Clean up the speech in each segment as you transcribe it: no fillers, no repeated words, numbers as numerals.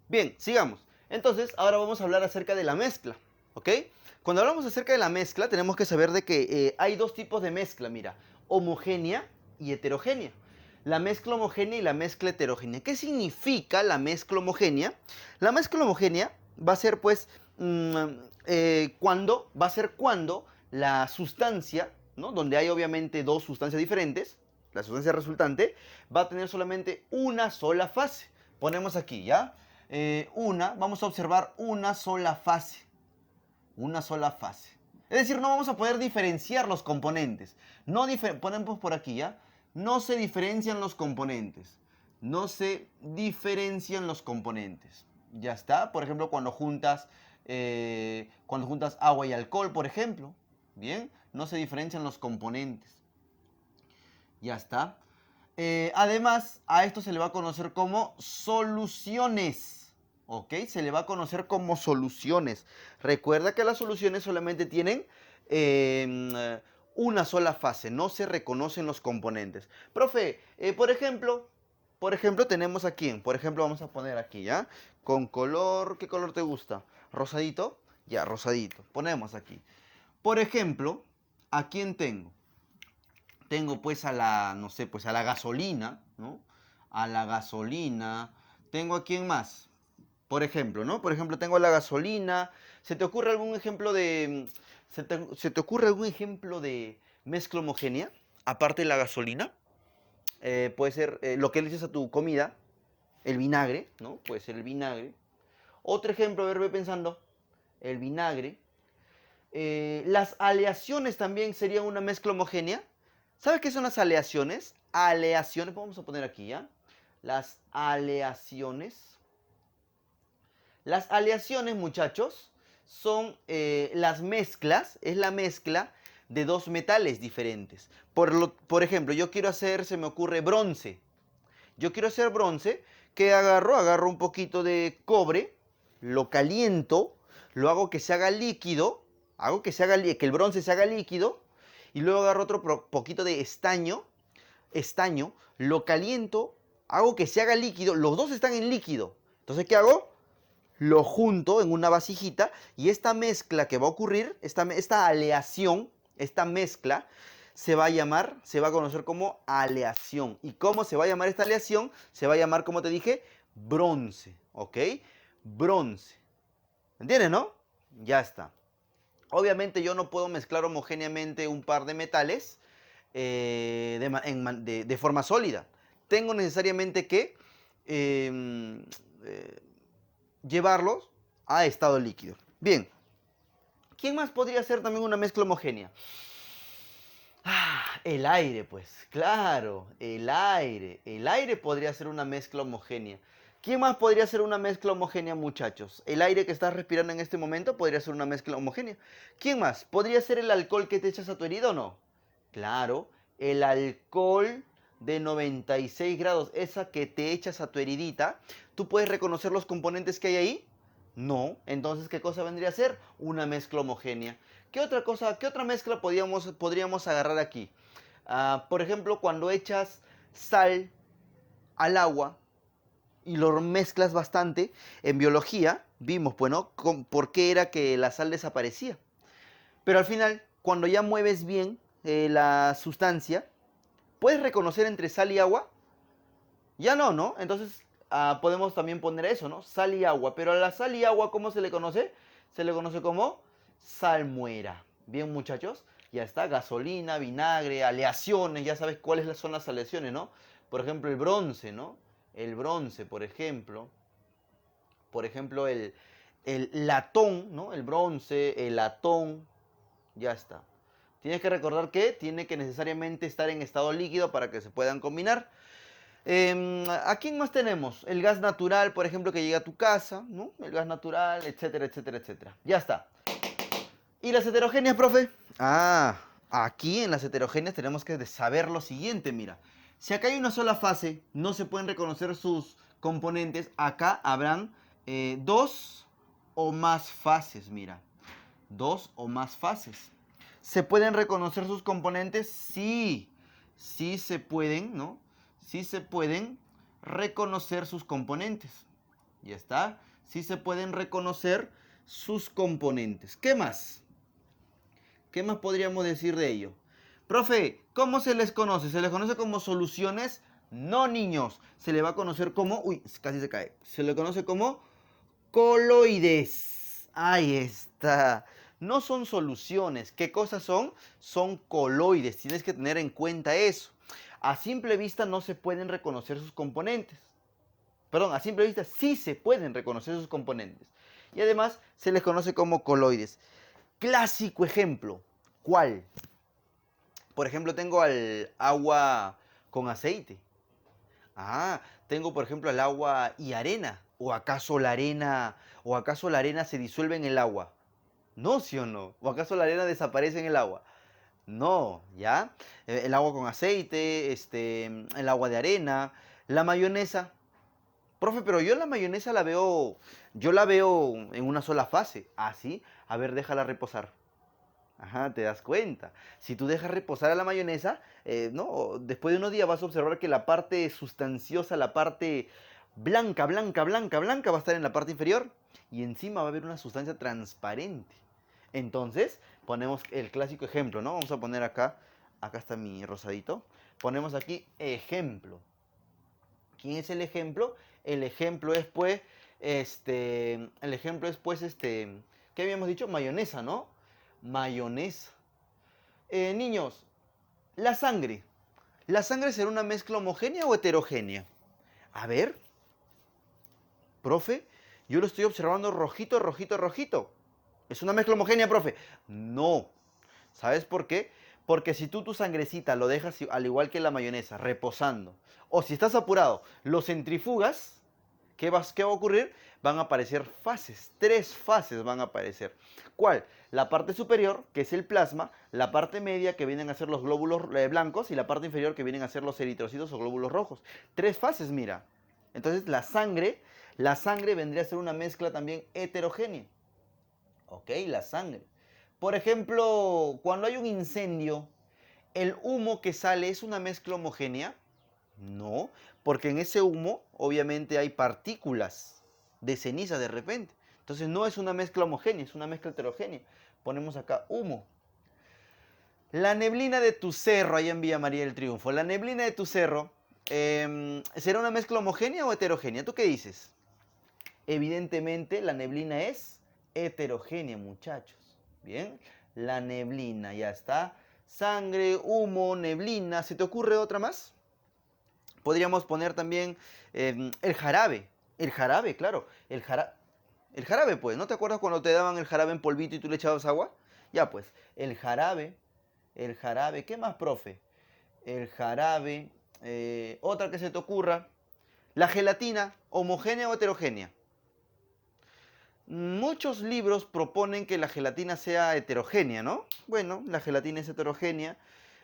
Bien, sigamos. Entonces, ahora vamos a hablar acerca de la mezcla, ¿ok? Cuando hablamos acerca de la mezcla, tenemos que saber de que hay dos tipos de mezcla, mira, homogénea y heterogénea. La mezcla homogénea y la mezcla heterogénea. ¿Qué significa la mezcla homogénea? La mezcla homogénea va a ser, pues, cuando la sustancia, ¿no? Donde hay obviamente dos sustancias diferentes, la sustancia resultante va a tener solamente una sola fase. Ponemos aquí, ¿ya? Vamos a observar una sola fase. Una sola fase. Es decir, no vamos a poder diferenciar los componentes. Ponemos por aquí, ¿ya? No se diferencian los componentes. No se diferencian los componentes. Ya está. Por ejemplo, cuando juntas agua y alcohol, por ejemplo. Bien, no se diferencian los componentes. Ya está. Además, a esto se le va a conocer como soluciones. ¿Ok? Se le va a conocer como soluciones. Recuerda que las soluciones solamente tienen una sola fase. No se reconocen los componentes. Profe, por ejemplo, tenemos aquí. Por ejemplo, vamos a poner aquí, ¿ya? Con color, ¿qué color te gusta? ¿Rosadito? Ya, rosadito. Ponemos aquí. Por ejemplo, ¿a quién tengo? Tengo pues a la, no sé, pues a la gasolina, ¿no? A la gasolina. Tengo a quién más. Por ejemplo, ¿no? Por ejemplo, tengo a la gasolina. ¿Se te ocurre algún ejemplo de... ¿Se te ocurre algún ejemplo de mezcla homogénea? Aparte de la gasolina. Puede ser lo que le echas a tu comida. El vinagre, ¿no? Puede ser el vinagre. Otro ejemplo, a ver, ve pensando. El vinagre. Las aleaciones también serían una mezcla homogénea. ¿Sabes qué son las aleaciones? Aleaciones, vamos a poner aquí, ¿ya? Las aleaciones. Las aleaciones, muchachos, son las mezclas, es la mezcla de dos metales diferentes. Por ejemplo, yo quiero hacer, se me ocurre, bronce. Yo quiero hacer bronce, ¿qué agarro? Agarro un poquito de cobre, lo caliento, lo hago que se haga líquido, que el bronce se haga líquido, y luego agarro otro poquito de estaño, lo caliento, hago que se haga líquido, los dos están en líquido. Entonces, ¿qué hago? Lo junto en una vasijita y esta mezcla que va a ocurrir, esta aleación, esta mezcla, se va a conocer como aleación. ¿Y cómo se va a llamar esta aleación? Se va a llamar, como te dije, bronce, ¿ok? Bronce. ¿Entiendes, no? Ya está. Obviamente yo no puedo mezclar homogéneamente un par de metales de forma sólida. Tengo necesariamente que eh, eh, llevarlos a estado líquido. Bien, ¿quién más podría ser también una mezcla homogénea? El aire, pues, claro, el aire. El aire podría ser una mezcla homogénea. ¿Quién más podría ser una mezcla homogénea, muchachos? El aire que estás respirando en este momento podría ser una mezcla homogénea. ¿Quién más? ¿Podría ser el alcohol que te echas a tu herida o no? Claro, el alcohol de 96 grados, esa que te echas a tu heridita, ¿tú puedes reconocer los componentes que hay ahí? No. Entonces, ¿qué cosa vendría a ser? Una mezcla homogénea. ¿Qué otra cosa, qué otra mezcla podríamos agarrar aquí? Por ejemplo, cuando echas sal al agua y lo mezclas bastante, en biología vimos, bueno, por qué era que la sal desaparecía. Pero al final, cuando ya mueves bien la sustancia, ¿puedes reconocer entre sal y agua? Ya no, ¿no? Entonces podemos también poner eso, ¿no? Sal y agua. Pero a la sal y agua, ¿cómo se le conoce? Se le conoce como salmuera. Bien, muchachos. Ya está, gasolina, vinagre, aleaciones. Ya sabes cuáles son las aleaciones, ¿no? Por ejemplo, el bronce, ¿no? El bronce, por ejemplo. Por ejemplo, el latón, ¿no? El bronce, el latón. Ya está. Tienes que recordar que tiene que necesariamente estar en estado líquido para que se puedan combinar. ¿A quién más tenemos? El gas natural, por ejemplo, que llega a tu casa, ¿no? El gas natural, etcétera, etcétera, etcétera. Ya está. ¿Y las heterogéneas, profe? Aquí en las heterogéneas tenemos que saber lo siguiente, mira. Si acá hay una sola fase, no se pueden reconocer sus componentes, acá habrán dos o más fases, mira. Dos o más fases. ¿Se pueden reconocer sus componentes? Sí, sí se pueden, ¿no? Sí se pueden reconocer sus componentes. Ya está. Sí se pueden reconocer sus componentes. ¿Qué más? ¿Qué más podríamos decir de ello? Profe, ¿cómo se les conoce? ¿Se les conoce como soluciones? No, niños. Se le va a conocer como... Uy, casi se cae. Se le conoce como coloides. Ahí está. No son soluciones. ¿Qué cosas son? Son coloides. Tienes que tener en cuenta eso. A simple vista no se pueden reconocer sus componentes. Perdón, a simple vista sí se pueden reconocer sus componentes. Y además se les conoce como coloides. Clásico ejemplo. ¿Cuál? Por ejemplo, tengo al agua con aceite. Ah, tengo por ejemplo el agua y arena. ¿O acaso la arena se disuelve en el agua? No, ¿sí o no? ¿O acaso la arena desaparece en el agua? No, ¿ya? El agua con aceite, el agua de arena, la mayonesa. Profe, pero yo la mayonesa yo la veo en una sola fase. ¿Ah, sí? A ver, déjala reposar. Ajá, te das cuenta. Si tú dejas reposar a la mayonesa, no, después de unos días vas a observar que la parte sustanciosa, la parte blanca, va a estar en la parte inferior y encima va a haber una sustancia transparente. Entonces, ponemos el clásico ejemplo, ¿no? Vamos a poner acá está mi rosadito. Ponemos aquí ejemplo. ¿Quién es el ejemplo? El ejemplo es pues, ¿qué habíamos dicho? Mayonesa, ¿no? Mayonesa. Niños, la sangre. ¿La sangre será una mezcla homogénea o heterogénea? A ver, profe, yo lo estoy observando rojito, rojito, rojito. ¿Es una mezcla homogénea, profe? No. ¿Sabes por qué? Porque si tú tu sangrecita lo dejas al igual que la mayonesa, reposando, o si estás apurado, lo centrifugas, ¿qué va a ocurrir? Van a aparecer fases, 3 fases van a aparecer. ¿Cuál? La parte superior, que es el plasma, la parte media, que vienen a ser los glóbulos blancos, y la parte inferior, que vienen a ser los eritrocitos o glóbulos rojos. 3 fases, mira. Entonces la sangre vendría a ser una mezcla también heterogénea. ¿Ok? La sangre. Por ejemplo, cuando hay un incendio, ¿el humo que sale es una mezcla homogénea? No, porque en ese humo obviamente hay partículas de ceniza de repente. Entonces no es una mezcla homogénea, es una mezcla heterogénea. Ponemos acá humo. La neblina de tu cerro, allá en Villa María del Triunfo, la neblina de tu cerro, ¿será una mezcla homogénea o heterogénea? ¿Tú qué dices? Evidentemente la neblina es heterogénea, muchachos. Bien, la neblina, ya está. Sangre, humo, neblina. ¿Se te ocurre otra más? Podríamos poner también el jarabe. El jarabe, claro. El jarabe, pues. ¿No te acuerdas cuando te daban el jarabe en polvito y tú le echabas agua? Ya, pues. El jarabe. El jarabe. ¿Qué más, profe? El jarabe. Otra que se te ocurra. La gelatina, homogénea o heterogénea. Muchos libros proponen que la gelatina sea heterogénea, ¿no? Bueno, la gelatina es heterogénea.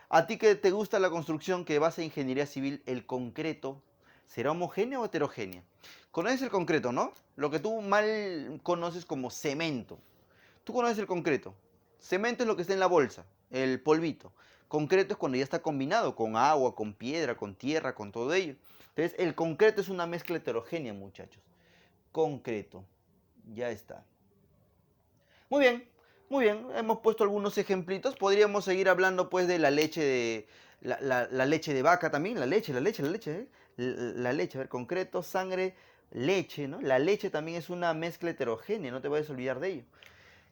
A ti que te gusta la construcción, que vas a ingeniería civil, el concreto, ¿será homogénea o heterogénea? Conoces el concreto, ¿no? Lo que tú mal conoces como cemento. Tú conoces el concreto. Cemento es lo que está en la bolsa, el polvito. Concreto es cuando ya está combinado con agua, con piedra, con tierra, con todo ello. Entonces, el concreto es una mezcla heterogénea, muchachos. Concreto. Ya está. Muy bien, muy bien. Hemos puesto algunos ejemplitos. Podríamos seguir hablando pues de la leche la leche de vaca también. ¿Eh? La leche, a ver, concreto, sangre, leche, ¿no? La leche también es una mezcla heterogénea, no te vayas a olvidar de ello.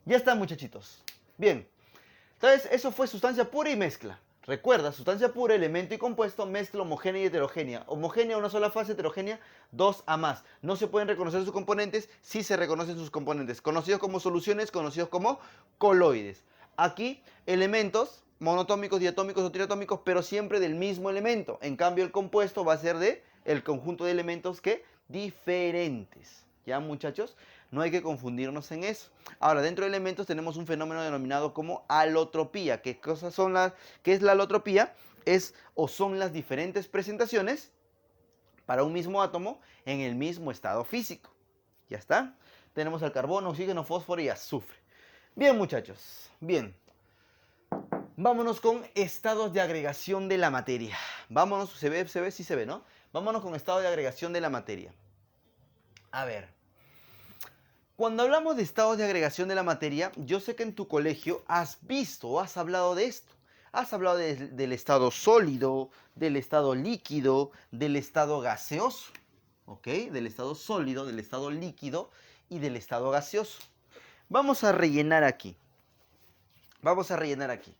Ya está, muchachitos. Bien. Entonces, eso fue sustancia pura y mezcla. Recuerda, sustancia pura, elemento y compuesto, mezcla homogénea y heterogénea. Homogénea, una sola fase, heterogénea, 2 a más. No se pueden reconocer sus componentes, sí se reconocen sus componentes. Conocidos como soluciones, conocidos como coloides. Aquí, elementos monotómicos, diatómicos o triatómicos, pero siempre del mismo elemento. En cambio, el compuesto va a ser de el conjunto de elementos que diferentes. ¿Ya, muchachos? No hay que confundirnos en eso. Ahora, dentro de elementos tenemos un fenómeno denominado como alotropía. ¿Qué es la alotropía? Son las diferentes presentaciones para un mismo átomo en el mismo estado físico. ¿Ya está? Tenemos al carbono, oxígeno, fósforo y azufre. Bien, muchachos. Bien. Vámonos con estados de agregación de la materia. Vámonos, sí se ve, ¿no? Vámonos con estado de agregación de la materia. A ver, cuando hablamos de estados de agregación de la materia, yo sé que en tu colegio has visto o has hablado de esto. Has hablado del estado sólido, del estado líquido, del estado gaseoso. ¿Ok? Del estado sólido, del estado líquido y del estado gaseoso. Vamos a rellenar aquí. Vamos a rellenar aquí.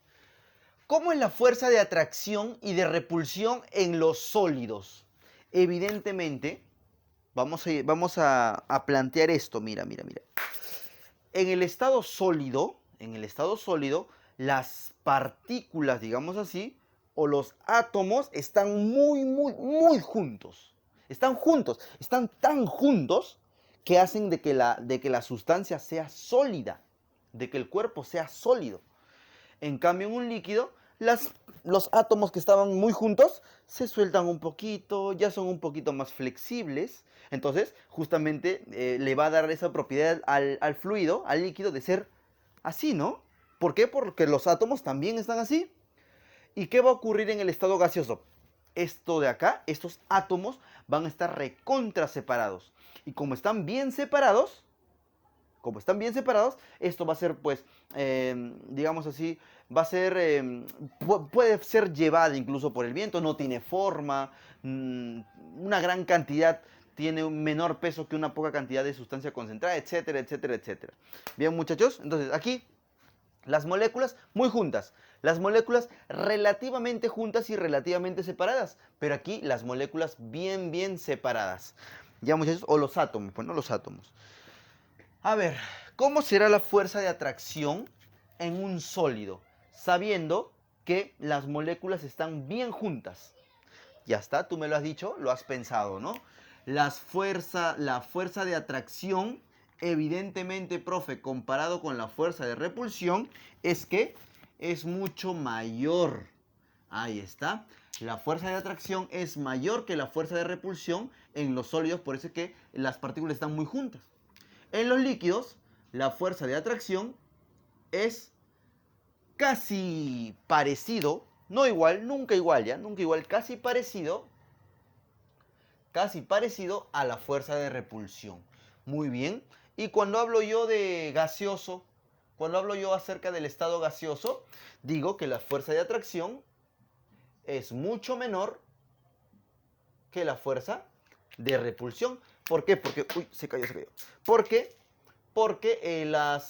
¿Cómo es la fuerza de atracción y de repulsión en los sólidos? Evidentemente, vamos a plantear esto. Mira, mira, mira. En el estado sólido, las partículas, digamos así, o los átomos están muy, muy, muy juntos. Están juntos, están tan juntos que hacen de que la sustancia sea sólida, de que el cuerpo sea sólido. En cambio, en un líquido, los átomos que estaban muy juntos se sueltan un poquito, ya son un poquito más flexibles. Entonces, justamente le va a dar esa propiedad al fluido, al líquido, de ser así, ¿no? ¿Por qué? Porque los átomos también están así. ¿Y qué va a ocurrir en el estado gaseoso? Esto de acá, estos átomos van a estar recontra separados. Y como están bien separados, esto va a ser, pues, digamos así, va a ser, puede ser llevada incluso por el viento, no tiene forma, una gran cantidad tiene un menor peso que una poca cantidad de sustancia concentrada, etcétera, etcétera, etcétera. Bien, muchachos, entonces aquí las moléculas muy juntas, las moléculas relativamente juntas y relativamente separadas, pero aquí las moléculas bien, bien separadas. Ya, muchachos, o los átomos, pues no los átomos. A ver, ¿cómo será la fuerza de atracción en un sólido? Sabiendo que las moléculas están bien juntas. Ya está, tú me lo has dicho, lo has pensado, ¿no? La fuerza de atracción, evidentemente, profe, comparado con la fuerza de repulsión, es que es mucho mayor. Ahí está. La fuerza de atracción es mayor que la fuerza de repulsión en los sólidos, por eso es que las partículas están muy juntas. En los líquidos, la fuerza de atracción es casi parecido, no igual, nunca igual, ya, nunca igual, casi parecido a la fuerza de repulsión. Muy bien. Y cuando hablo yo de gaseoso, cuando hablo yo acerca del estado gaseoso, digo que la fuerza de atracción es mucho menor que la fuerza de repulsión. ¿Por qué? Porque, uy, se cayó, se cayó. ¿Por qué? Porque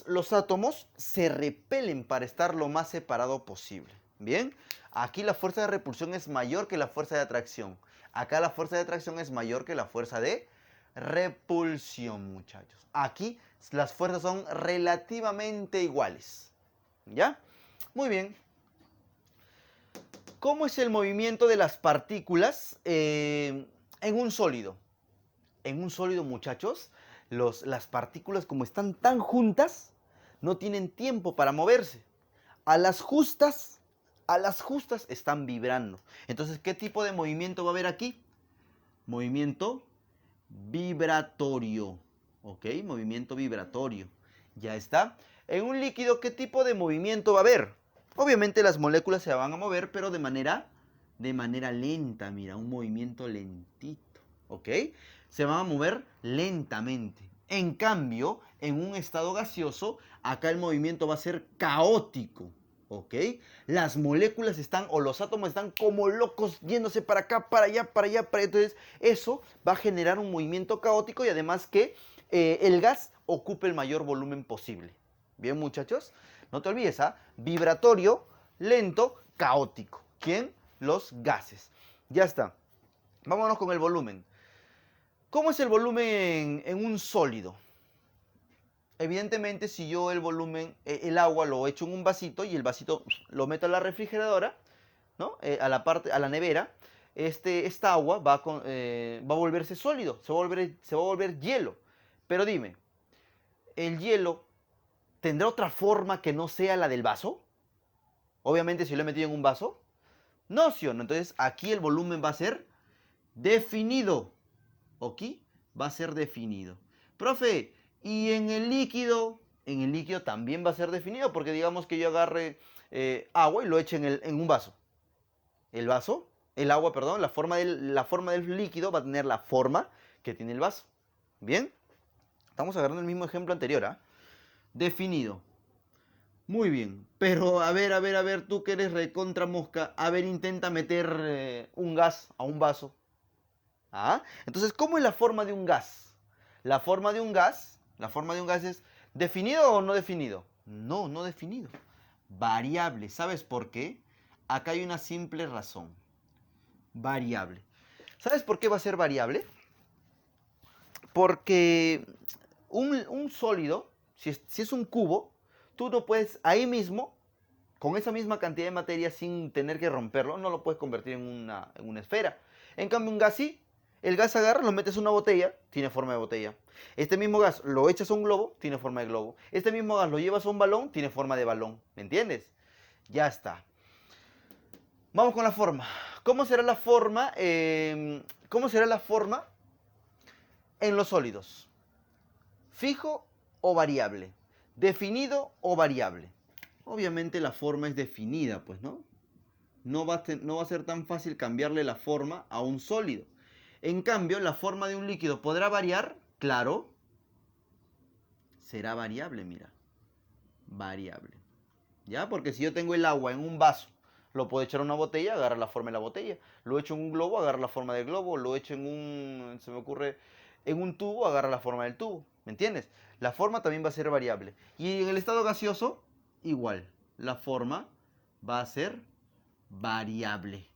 los átomos se repelen para estar lo más separado posible. Bien, aquí la fuerza de repulsión es mayor que la fuerza de atracción. Acá la fuerza de atracción es mayor que la fuerza de repulsión, muchachos. Aquí las fuerzas son relativamente iguales. ¿Ya? Muy bien. ¿Cómo es el movimiento de las partículas en un sólido? En un sólido, muchachos, las partículas, como están tan juntas, no tienen tiempo para moverse. A las justas, a las justas están vibrando. Entonces, ¿qué tipo de movimiento va a haber aquí? Movimiento vibratorio. ¿Ok? Movimiento vibratorio. Ya está. En un líquido, ¿qué tipo de movimiento va a haber? Obviamente las moléculas se van a mover, pero de manera lenta, mira, un movimiento lentito. ¿Ok? Se van a mover lentamente. En cambio, en un estado gaseoso, acá el movimiento va a ser caótico. ¿Ok? Las moléculas están, o los átomos están como locos, yéndose para acá, para allá, para allá, para allá. Entonces, eso va a generar un movimiento caótico y además que el gas ocupe el mayor volumen posible. Bien, muchachos, no te olvides, ¿ah? Vibratorio, lento, caótico. ¿Quién? Los gases. Ya está. Vámonos con el volumen. ¿Cómo es el volumen en un sólido? Evidentemente, si yo el volumen, el agua lo echo en un vasito y el vasito lo meto a la refrigeradora, ¿no? A la nevera, esta agua va a volverse sólido, se va a volver hielo. Pero dime, ¿el hielo tendrá otra forma que no sea la del vaso? Obviamente, si lo he metido en un vaso, no, ¿sí o no? Entonces, aquí el volumen va a ser definido. ¿Ok? Va a ser definido. Profe, y en el líquido también va a ser definido, porque digamos que yo agarre agua y lo eche en un vaso. El agua, perdón, la forma del líquido va a tener la forma que tiene el vaso. ¿Bien? Estamos agarrando el mismo ejemplo anterior, ¿ah? Definido. Muy bien. Pero a ver, tú que eres recontra mosca, a ver, intenta meter un gas a un vaso. ¿Ah? Entonces, ¿cómo es la forma de un gas? La forma de un gas es definido o no definido. No, no definido. Variable. ¿Sabes por qué? Acá hay una simple razón. Variable. ¿Sabes por qué va a ser variable? Porque un sólido, si es un cubo, tú no puedes ahí mismo, con esa misma cantidad de materia sin tener que romperlo, no lo puedes convertir en una esfera. En cambio, un gas sí. El gas agarra, lo metes en una botella, tiene forma de botella. Este mismo gas lo echas a un globo, tiene forma de globo. Este mismo gas lo llevas a un balón, tiene forma de balón. ¿Me entiendes? Ya está. Vamos con la forma. ¿Cómo será la forma? ¿Cómo será la forma en los sólidos? ¿Fijo o variable? ¿Definido o variable? Obviamente la forma es definida, pues, ¿no? No va a ser tan fácil cambiarle la forma a un sólido. En cambio, la forma de un líquido podrá variar, claro, será variable, mira. Variable. ¿Ya? Porque si yo tengo el agua en un vaso, lo puedo echar a una botella, agarra la forma de la botella. Lo echo en un globo, agarra la forma del globo. Lo echo se me ocurre, en un tubo, agarra la forma del tubo. ¿Me entiendes? La forma también va a ser variable. Y en el estado gaseoso, igual. La forma va a ser variable.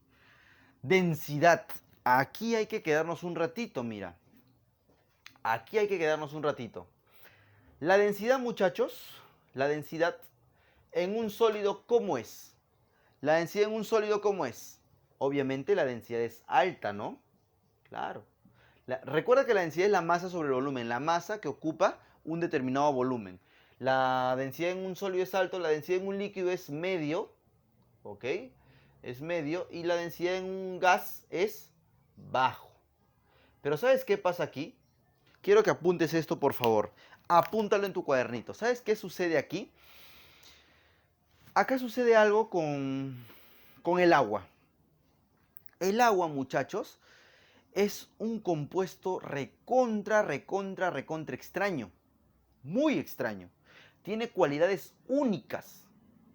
Densidad. Aquí hay que quedarnos un ratito, mira. Aquí hay que quedarnos un ratito. La densidad, muchachos, la densidad en un sólido, ¿cómo es? La densidad en un sólido, ¿cómo es? Obviamente la densidad es alta, ¿no? Claro. Recuerda que la densidad es la masa sobre el volumen, la masa que ocupa un determinado volumen. La densidad en un sólido es alto, la densidad en un líquido es medio, ¿ok? Es medio, y la densidad en un gas es bajo. Pero ¿sabes qué pasa aquí? Quiero que apuntes esto, por favor. Apúntalo en tu cuadernito. ¿Sabes qué sucede aquí? Acá sucede algo con el agua. El agua, muchachos, es un compuesto recontra extraño. Muy extraño. Tiene cualidades únicas.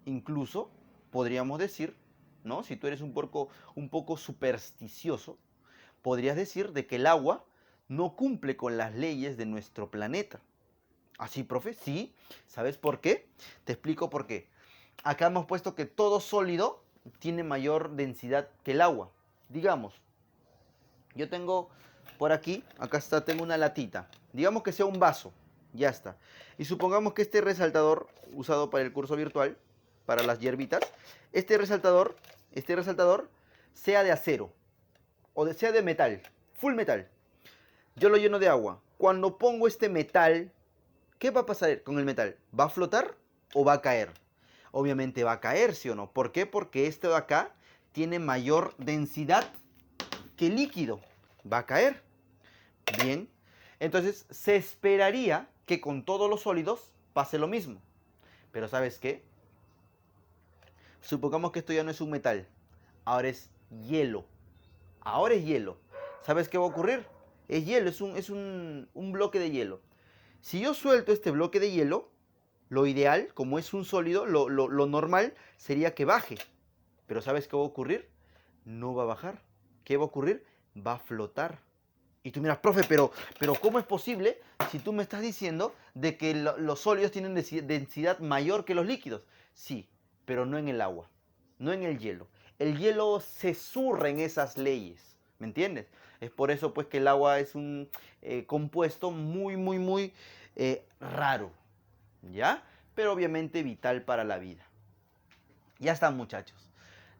Incluso, podríamos decir, ¿no? Si tú eres un poco supersticioso, podrías decir de que el agua no cumple con las leyes de nuestro planeta. ¿Así, profe? Sí. ¿Sabes por qué? Te explico por qué. Acá hemos puesto que todo sólido tiene mayor densidad que el agua. Digamos, yo tengo por aquí, acá está, tengo una latita. Digamos que sea un vaso. Ya está. Y supongamos que este resaltador usado para el curso virtual, para las hierbitas, este resaltador sea de acero o sea de metal, full metal. Yo lo lleno de agua. Cuando pongo este metal, ¿qué va a pasar con el metal? ¿Va a flotar o va a caer? Obviamente va a caer, ¿sí o no? ¿Por qué? Porque este de acá tiene mayor densidad que el líquido. Va a caer. Bien. Entonces se esperaría que con todos los sólidos pase lo mismo. Pero ¿sabes qué? Supongamos que esto ya no es un metal. Ahora es hielo. Ahora es hielo. ¿Sabes qué va a ocurrir? Es hielo, es un bloque de hielo. Si yo suelto este bloque de hielo, lo ideal, como es un sólido, lo normal sería que baje. Pero ¿sabes qué va a ocurrir? No va a bajar. ¿Qué va a ocurrir? Va a flotar. Y tú miras, profe, pero ¿cómo es posible si tú me estás diciendo de que los sólidos tienen densidad mayor que los líquidos? Sí, pero no en el agua, no en el hielo. El hielo se zurra en esas leyes, ¿me entiendes? Es por eso pues que el agua es un compuesto muy raro, ¿ya? Pero obviamente vital para la vida. Ya está, muchachos.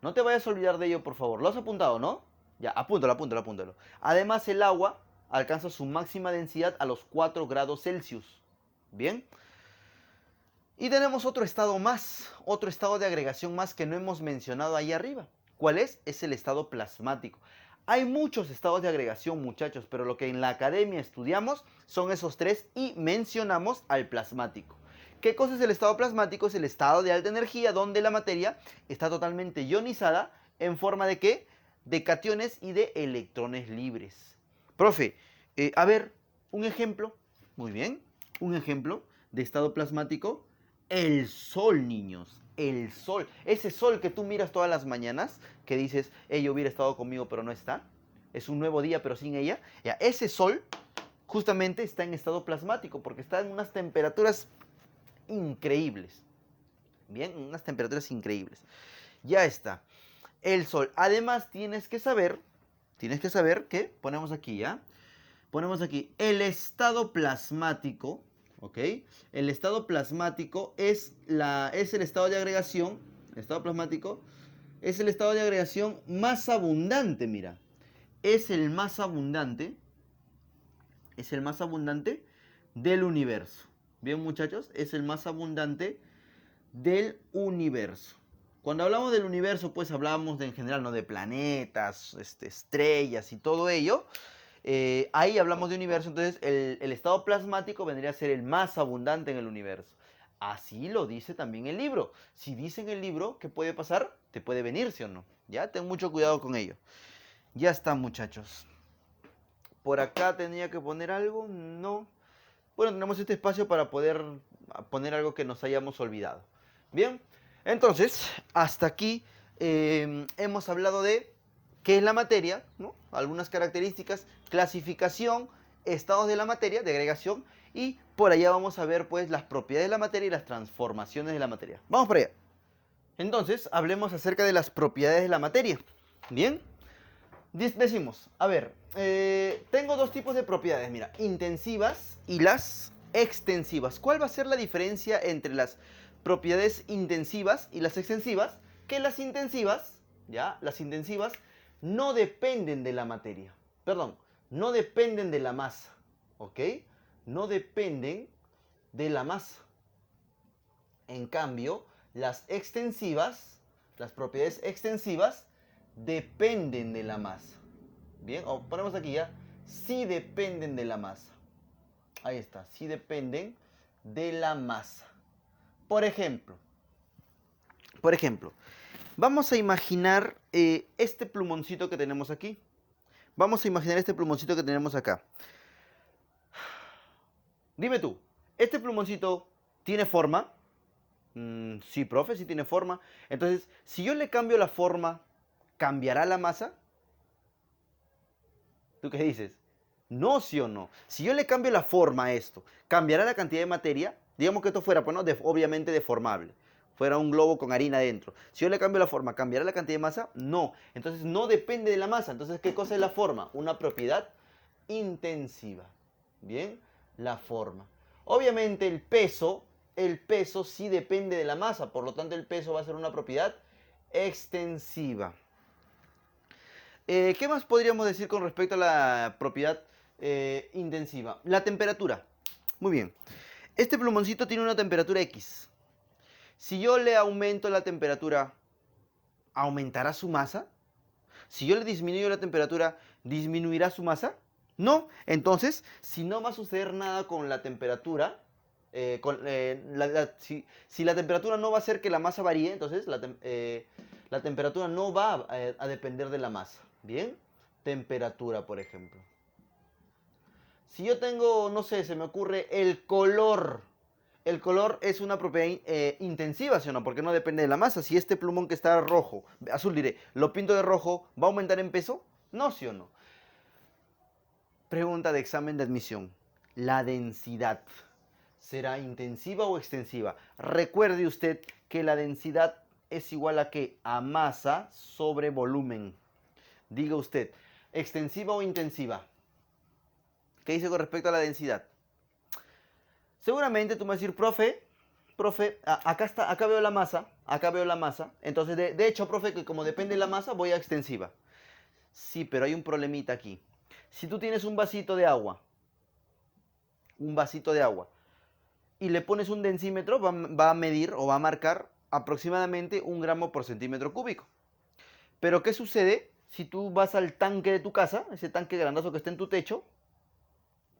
No te vayas a olvidar de ello, por favor. ¿Lo has apuntado, no? Ya, apúntalo. Además, el agua alcanza su máxima densidad a los 4 grados Celsius. Bien. Y tenemos otro estado más, otro estado de agregación más que no hemos mencionado ahí arriba. ¿Cuál es? Es el estado plasmático. Hay muchos estados de agregación, muchachos, pero lo que en la academia estudiamos son esos tres y mencionamos al plasmático. ¿Qué cosa es el estado plasmático? Es el estado de alta energía donde la materia está totalmente ionizada en forma de ¿qué? De cationes y de electrones libres. Profe, a ver, Un ejemplo, muy bien, un ejemplo de estado plasmático, el sol, niños, el sol. Ese sol que tú miras todas las mañanas, que dices, ella hubiera estado conmigo pero no está. Es un nuevo día pero sin ella. Ya, ese sol justamente está en estado plasmático porque está en unas temperaturas increíbles. Bien, unas temperaturas increíbles. Ya está. El sol. Además tienes que saber que ponemos aquí, ¿ya? Ponemos aquí el estado plasmático, ¿ok? El estado plasmático es el estado de agregación, el estado plasmático es el estado de agregación más abundante, mira. Es el más abundante, del universo. Bien, muchachos, es el más abundante del universo. Cuando hablamos del universo, pues hablamos en general, ¿no? De planetas, estrellas y todo ello. Ahí hablamos de universo, entonces el estado plasmático vendría a ser el más abundante en el universo. Así lo dice también el libro. Si dice en el libro, ¿qué puede pasar? Te puede venir, ¿sí o no? Ya, ten mucho cuidado con ello. Ya está, muchachos. Por acá tenía que poner algo, no. Bueno, tenemos este espacio para poder poner algo que nos hayamos olvidado. Bien, entonces, hasta aquí hemos hablado de qué es la materia, ¿no? Algunas características, clasificación, estados de la materia, de agregación, y por allá vamos a ver pues las propiedades de la materia y las transformaciones de la materia. Vamos para allá. Entonces, hablemos acerca de las propiedades de la materia. Bien, decimos, a ver, tengo dos tipos de propiedades, mira, intensivas y las extensivas. ¿Cuál va a ser la diferencia entre las propiedades intensivas y las extensivas? Que las intensivas, ¿ya? Las intensivas no dependen de la materia. Perdón, no dependen de la masa, ¿ok? No dependen de la masa. En cambio, las extensivas, las propiedades extensivas, dependen de la masa. Bien, o ponemos aquí ya, sí dependen de la masa. Ahí está, sí dependen de la masa. Por ejemplo, vamos a imaginar este plumoncito que tenemos aquí. Vamos a imaginar este plumoncito que tenemos acá. Dime tú, ¿este plumoncito tiene forma? Sí, profe, sí tiene forma. Entonces, si yo le cambio la forma, ¿cambiará la masa? ¿Tú qué dices? No, sí o no. Si yo le cambio la forma a esto, ¿cambiará la cantidad de materia? Digamos que esto fuera, pues, ¿no? Obviamente deformable. Fuera un globo con harina dentro. Si yo le cambio la forma, ¿cambiará la cantidad de masa? No. Entonces no depende de la masa. Entonces, ¿qué cosa es la forma? Una propiedad intensiva. Bien, la forma. Obviamente el peso sí depende de la masa. Por lo tanto, el peso va a ser una propiedad extensiva. ¿Qué más podríamos decir con respecto a la propiedad intensiva? La temperatura. Muy bien. Este plumoncito tiene una temperatura X. Si yo le aumento la temperatura, ¿aumentará su masa? Si yo le disminuyo la temperatura, ¿disminuirá su masa? No. Entonces, si no va a suceder nada con la temperatura, si la temperatura no va a hacer que la masa varíe, entonces la temperatura no va a depender de la masa. Bien, temperatura, por ejemplo. Si yo tengo, no sé, se me ocurre el color. El color es una propiedad intensiva, ¿sí o no? Porque no depende de la masa. Si este plumón que está rojo, azul diré, lo pinto de rojo, ¿va a aumentar en peso? No, ¿sí o no? Pregunta de examen de admisión. La densidad, ¿será intensiva o extensiva? Recuerde usted que la densidad es igual a ¿qué? A masa sobre volumen. Diga usted, ¿extensiva o intensiva? ¿Qué dice con respecto a la densidad? Seguramente tú me vas a decir, profe, acá está, acá veo la masa. Entonces, de hecho, profe, que como depende de la masa, voy a extensiva. Sí, pero hay un problemita aquí. Si tú tienes un vasito de agua, y le pones un densímetro, va a medir o va a marcar aproximadamente 1 gramo por centímetro cúbico. Pero ¿qué sucede si tú vas al tanque de tu casa, ese tanque grandoso que está en tu techo,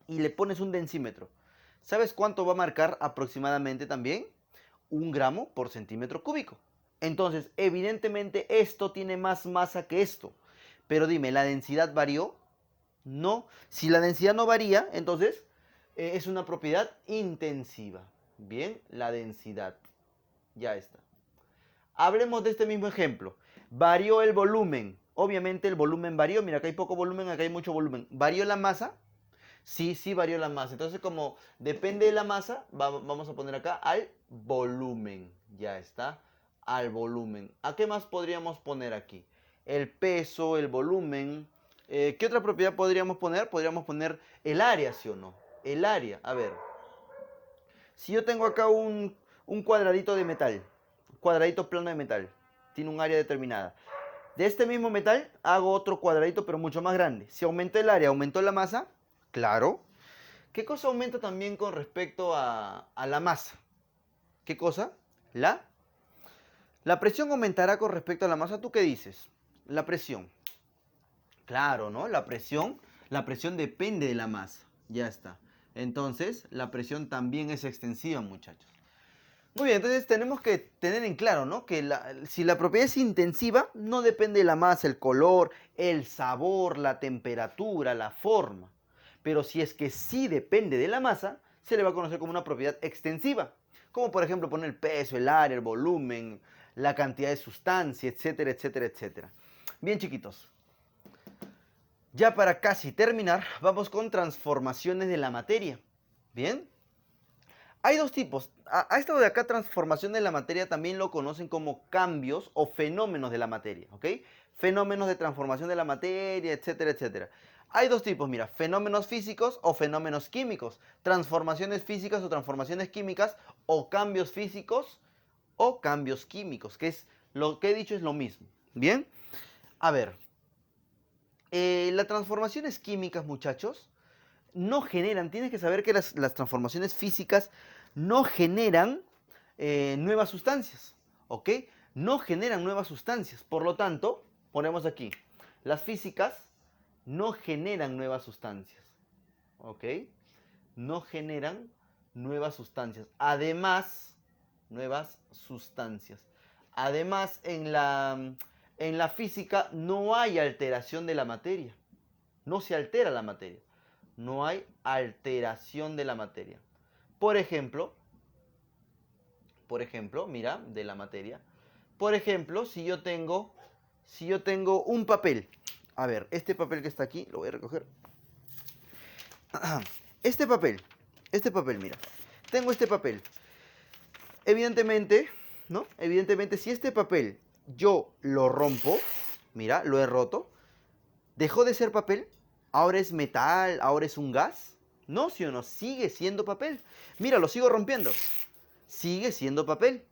y le pones un densímetro? ¿Sabes cuánto va a marcar aproximadamente también? 1 gramo por centímetro cúbico. Entonces, evidentemente esto tiene más masa que esto. Pero dime, ¿la densidad varió? No. Si la densidad no varía, entonces es una propiedad intensiva. Bien, la densidad. Ya está. Hablemos de este mismo ejemplo. Varió el volumen. Obviamente el volumen varió. Mira, acá hay poco volumen, acá hay mucho volumen. ¿Varió la masa? Sí, sí varió la masa. Entonces, como depende de la masa, vamos a poner acá al volumen. Ya está. Al volumen. ¿A qué más podríamos poner aquí? El peso, el volumen. ¿Qué otra propiedad podríamos poner? Podríamos poner el área, ¿sí o no? El área. A ver. Si yo tengo acá un cuadradito de metal, cuadradito plano de metal, tiene un área determinada. De este mismo metal hago otro cuadradito pero mucho más grande. Si aumentó el área, aumentó la masa, claro. ¿Qué cosa aumenta también con respecto a la masa? ¿Qué cosa? La presión aumentará con respecto a la masa. ¿Tú qué dices? La presión. Claro, ¿no? La presión depende de la masa. Ya está. Entonces, la presión también es extensiva, muchachos. Muy bien, entonces tenemos que tener en claro, ¿no? Que si la propiedad es intensiva, no depende de la masa, el color, el sabor, la temperatura, la forma. Pero si es que sí depende de la masa, se le va a conocer como una propiedad extensiva. Como por ejemplo poner el peso, el área, el volumen, la cantidad de sustancia, etcétera, etcétera, etcétera. Bien, chiquitos. Ya para casi terminar, vamos con transformaciones de la materia. Bien. Hay dos tipos. A esto de acá, transformación de la materia, también lo conocen como cambios o fenómenos de la materia, ¿ok? Fenómenos de transformación de la materia, etcétera, etcétera. Hay dos tipos, mira, fenómenos físicos o fenómenos químicos, transformaciones físicas o transformaciones químicas, o cambios físicos o cambios químicos, que es lo que he dicho es lo mismo. Bien, a ver, las transformaciones químicas, muchachos, no generan, tienes que saber que las transformaciones físicas no generan nuevas sustancias, ¿ok? No generan nuevas sustancias. Por lo tanto, ponemos aquí, las físicas no generan nuevas sustancias, ¿ok? No generan nuevas sustancias. Además, nuevas sustancias. Además, en la física no hay alteración de la materia. No se altera la materia. No hay alteración de la materia. Por ejemplo, mira, de la materia. Por ejemplo, si yo tengo un papel. A ver, este papel que está aquí, lo voy a recoger. Este papel, mira. Tengo este papel. Evidentemente, ¿no? Evidentemente, si este papel yo lo rompo, mira, lo he roto, ¿dejó de ser papel? ¿Ahora es metal? ¿Ahora es un gas? No, sí o no, sigue siendo papel. Mira, lo sigo rompiendo. Sigue siendo papel.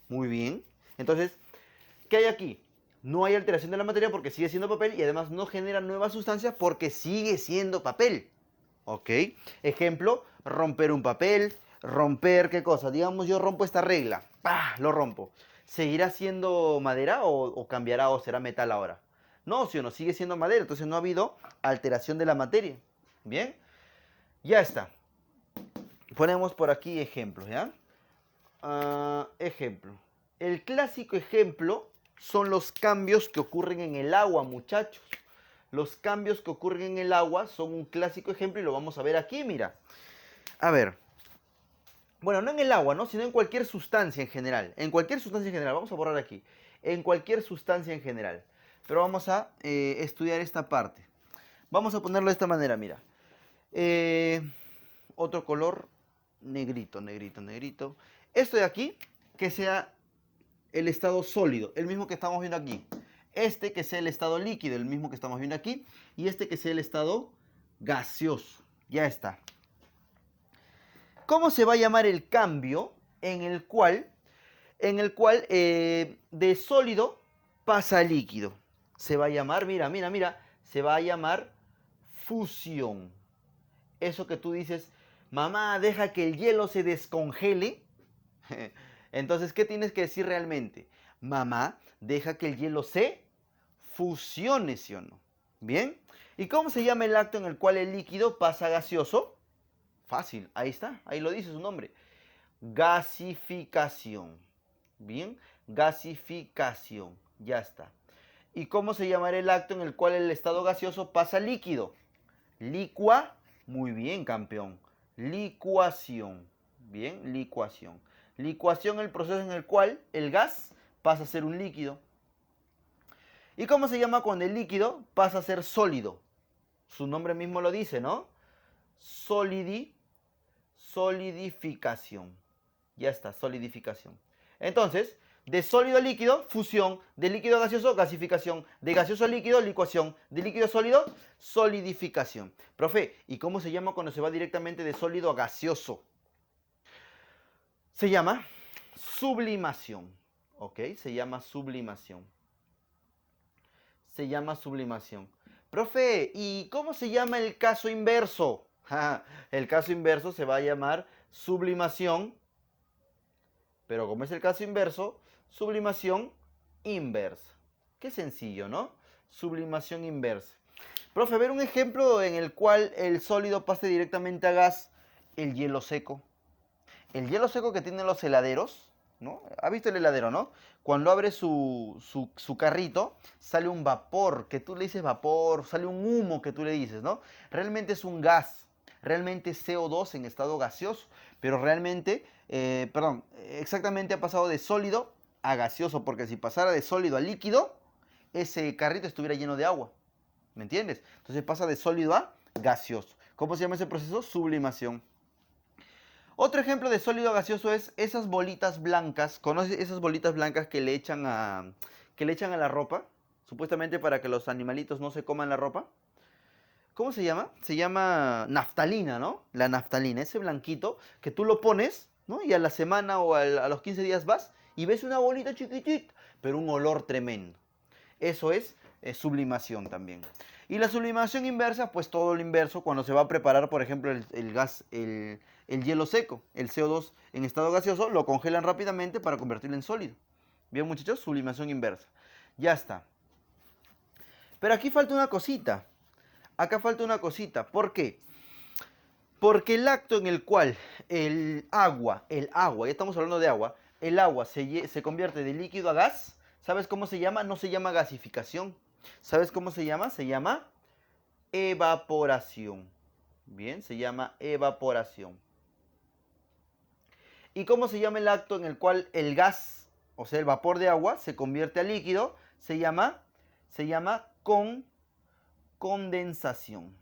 Muy bien. Entonces, ¿qué hay aquí? No hay alteración de la materia porque sigue siendo papel y además no genera nuevas sustancias porque sigue siendo papel. ¿Ok? Ejemplo, romper un papel. Romper, ¿qué cosa? Digamos, yo rompo esta regla. ¡Pah! Lo rompo. ¿Seguirá siendo madera o cambiará o será metal ahora? No, si o no, sigue siendo madera. Entonces no ha habido alteración de la materia. Bien, ya está. Ponemos por aquí ejemplos, ¿ya? Ejemplo. El clásico ejemplo son los cambios que ocurren en el agua, muchachos. Los cambios que ocurren en el agua son un clásico ejemplo y lo vamos a ver aquí, mira. A ver. Bueno, no en el agua, ¿no? Sino en cualquier sustancia en general. En cualquier sustancia en general. Vamos a borrar aquí. En cualquier sustancia en general. Pero vamos a estudiar esta parte. Vamos a ponerlo de esta manera, mira. Eh, Otro color, negrito, negrito, negrito. Esto de aquí, que sea el estado sólido, el mismo que estamos viendo aquí. Este que sea el estado líquido, el mismo que estamos viendo aquí. Y este que sea el estado gaseoso. Ya está. ¿Cómo se va a llamar el cambio en el cual de sólido pasa a líquido? Se va a llamar, mira, mira, mira, se va a llamar fusión. Eso que tú dices, mamá, deja que el hielo se descongele. Entonces, ¿qué tienes que decir realmente? Mamá, deja que el hielo se fusione, ¿sí o no? ¿Bien? ¿Y cómo se llama el acto en el cual el líquido pasa a gaseoso? Fácil, ahí está, ahí lo dice su nombre. Gasificación. Bien, gasificación, ya está. ¿Y cómo se llamará el acto en el cual el estado gaseoso pasa a líquido? Licua, muy bien, campeón. Licuación. Bien, licuación. Licuación, el proceso en el cual el gas pasa a ser un líquido. ¿Y cómo se llama cuando el líquido pasa a ser sólido? Su nombre mismo lo dice, ¿no? Solidificación. Ya está, solidificación. Entonces, de sólido a líquido, fusión. De líquido a gaseoso, gasificación. De gaseoso a líquido, licuación. De líquido a sólido, solidificación. Profe, ¿y cómo se llama cuando se va directamente de sólido a gaseoso? Se llama sublimación. ¿Ok? Se llama sublimación. Se llama sublimación. Profe, ¿y cómo se llama el caso inverso? El caso inverso se va a llamar sublimación. Pero como es el caso inverso, sublimación inversa. Qué sencillo, ¿no? Sublimación inversa. Profe, ver un ejemplo en el cual el sólido pase directamente a gas, el hielo seco. El hielo seco que tienen los heladeros, ¿no? ¿Ha visto el heladero, no? Cuando abre su carrito, sale un vapor, que tú le dices vapor, sale un humo que tú le dices, ¿no? Realmente es un gas, realmente es CO2 en estado gaseoso, pero realmente, exactamente ha pasado de sólido a gaseoso, porque si pasara de sólido a líquido, ese carrito estuviera lleno de agua, ¿me entiendes? Entonces pasa de sólido a gaseoso. ¿Cómo se llama ese proceso? Sublimación. Otro ejemplo de sólido gaseoso es esas bolitas blancas. ¿Conoces esas bolitas blancas que le echan a la ropa? Supuestamente para que los animalitos no se coman la ropa. ¿Cómo se llama? Se llama naftalina, ¿no? La naftalina, ese blanquito que tú lo pones, ¿no? Y a la semana o a los 15 días vas y ves una bolita chiquitita, pero un olor tremendo. Eso es sublimación también. Y la sublimación inversa, pues todo lo inverso cuando se va a preparar, por ejemplo, el hielo seco, el CO2 en estado gaseoso, lo congelan rápidamente para convertirlo en sólido. Bien, muchachos, sublimación inversa. Ya está. Pero aquí falta una cosita. Acá falta una cosita. ¿Por qué? Porque el acto en el cual el agua, ya estamos hablando de agua, el agua se convierte de líquido a gas, ¿sabes cómo se llama? No se llama gasificación. ¿Sabes cómo se llama? Se llama evaporación. Bien, se llama evaporación. ¿Y cómo se llama el acto en el cual el gas, o sea, el vapor de agua, se convierte a líquido? Se llama condensación.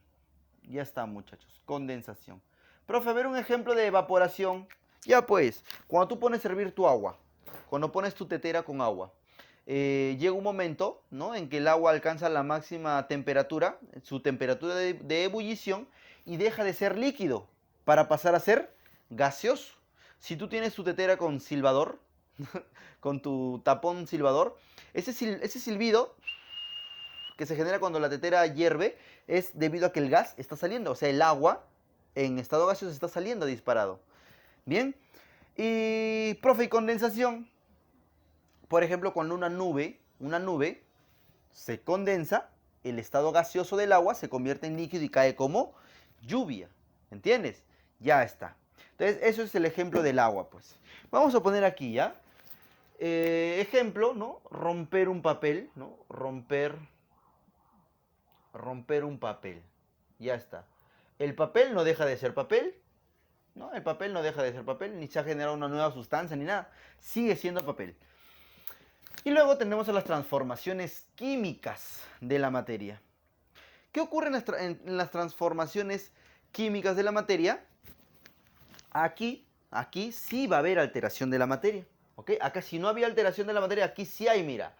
Ya está, muchachos, condensación. Profe, a ver un ejemplo de evaporación. Ya pues, cuando tú pones a hervir tu agua, cuando pones tu tetera con agua, llega un momento, ¿no?, en que el agua alcanza la máxima temperatura, su temperatura de ebullición, y deja de ser líquido para pasar a ser gaseoso. Si tú tienes tu tetera con silbador, con tu tapón silbador, ese silbido que se genera cuando la tetera hierve es debido a que el gas está saliendo, o sea, el agua en estado gaseoso está saliendo disparado. Bien, y profe, y condensación, por ejemplo, cuando una nube se condensa, el estado gaseoso del agua se convierte en líquido y cae como lluvia, ¿entiendes? Ya está. Entonces, eso es el ejemplo del agua, pues. Vamos a poner aquí, ¿ya? Ejemplo, ¿no? Romper un papel, ¿no? Romper un papel. Ya está. El papel no deja de ser papel, ¿no? El papel no deja de ser papel, ni se ha generado una nueva sustancia, ni nada. Sigue siendo papel. Y luego tenemos a las transformaciones químicas de la materia. ¿Qué ocurre en las transformaciones químicas de la materia? Aquí sí va a haber alteración de la materia. ¿Ok? Acá si no había alteración de la materia, aquí sí hay, mira.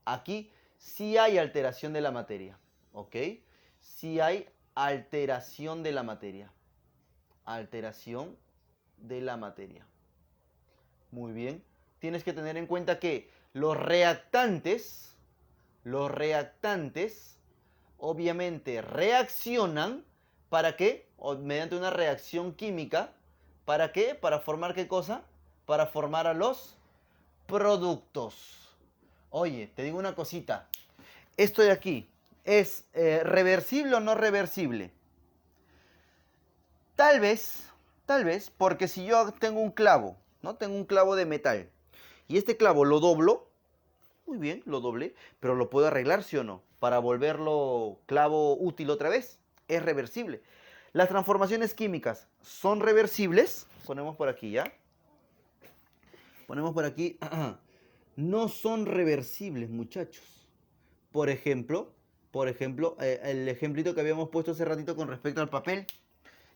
Aquí sí hay alteración de la materia. ¿Ok? Sí hay alteración de la materia. Alteración de la materia. Muy bien. Tienes que tener en cuenta que los reactantes, obviamente reaccionan, ¿para qué? O mediante una reacción química. ¿Para qué? ¿Para formar qué cosa? Para formar a los productos. Oye, te digo una cosita. Esto de aquí, ¿es reversible o no reversible? Tal vez, porque si yo tengo un clavo, ¿no? Tengo un clavo de metal y este clavo lo doblo, muy bien, lo doblé, pero lo puedo arreglar, ¿sí o no? Para volverlo clavo útil otra vez. es reversible. Las transformaciones químicas son reversibles. Ponemos por aquí, ¿ya? Ponemos por aquí. No son reversibles, muchachos. Por ejemplo, el ejemplito que habíamos puesto hace ratito con respecto al papel.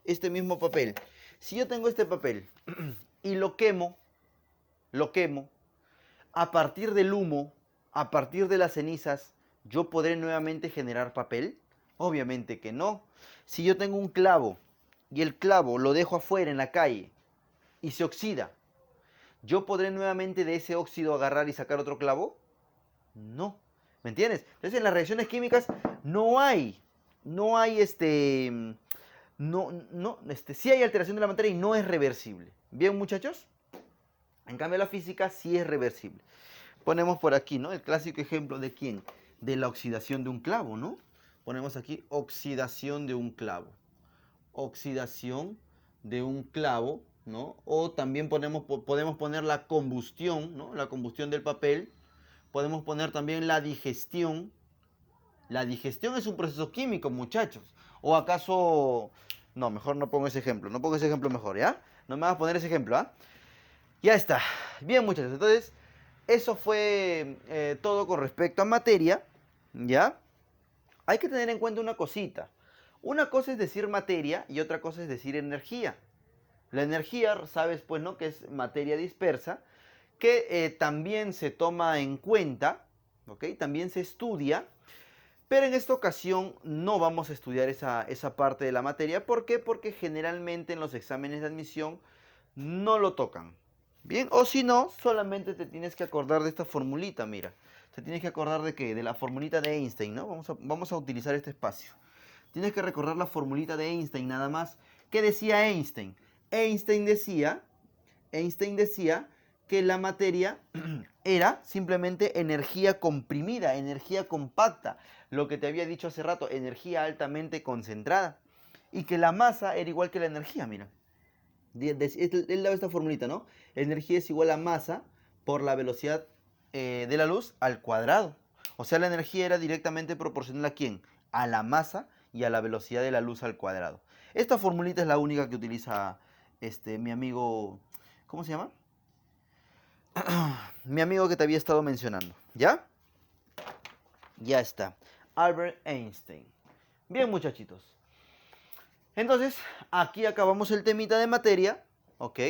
Este mismo papel. Si yo tengo este papel y lo quemo, a partir del humo, a partir de las cenizas, ¿yo podré nuevamente generar papel? Obviamente que no. Si yo tengo un clavo y el clavo lo dejo afuera en la calle y se oxida, ¿yo podré nuevamente de ese óxido agarrar y sacar otro clavo? No. ¿Me entiendes? Entonces en las reacciones químicas no hay sí hay alteración de la materia y no es reversible. ¿Bien, muchachos? En cambio la física sí es reversible. Ponemos por aquí, ¿no? El clásico ejemplo de quién? De la oxidación de un clavo, ¿no? Ponemos aquí oxidación de un clavo. Oxidación de un clavo, ¿no? O también podemos poner la combustión, ¿no? La combustión del papel. Podemos poner también la digestión. La digestión es un proceso químico, muchachos. ¿O acaso... No, mejor no pongo ese ejemplo. No pongo ese ejemplo mejor, ¿ya? No me vas a poner ese ejemplo, ¿ah? Ya está. Bien, muchachos. Entonces, eso fue todo con respecto a materia, ¿ya? Hay que tener en cuenta una cosita. Una cosa es decir materia y otra cosa es decir energía. La energía, sabes pues, ¿no? Que es materia dispersa, que también se toma en cuenta, ¿ok? También se estudia, pero en esta ocasión no vamos a estudiar esa parte de la materia. ¿Por qué? Porque generalmente en los exámenes de admisión no lo tocan. Bien, o si no, solamente te tienes que acordar de esta formulita, mira. Te tienes que acordar de qué, de la formulita de Einstein, ¿no? Vamos a utilizar este espacio. Tienes que recordar la formulita de Einstein nada más. ¿Qué decía Einstein? Einstein decía, Einstein decía que la materia era simplemente energía comprimida, energía compacta. Lo que te había dicho hace rato, energía altamente concentrada. Y que la masa era igual que la energía, mira. Él daba esta formulita, ¿no? Energía es igual a masa por la velocidad de la luz al cuadrado. O sea, la energía era directamente proporcional a quién? A la masa y a la velocidad de la luz al cuadrado. Esta formulita es la única que utiliza mi amigo, ¿cómo se llama? Mi amigo que te había estado mencionando. ¿Ya? Ya está. Albert Einstein. Bien, muchachitos. Entonces, aquí acabamos el temita de materia, ¿ok?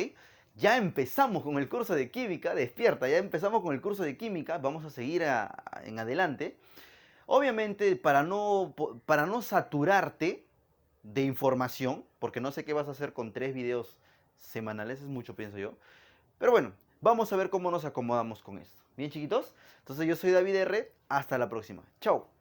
Ya empezamos con el curso de química, despierta, ya empezamos con el curso de química, vamos a seguir en adelante. Obviamente, para no saturarte de información, porque no sé qué vas a hacer con 3 videos semanales, es mucho, pienso yo. Pero bueno, vamos a ver cómo nos acomodamos con esto. Bien, chiquitos. Entonces, yo soy David R. Hasta la próxima. Chao.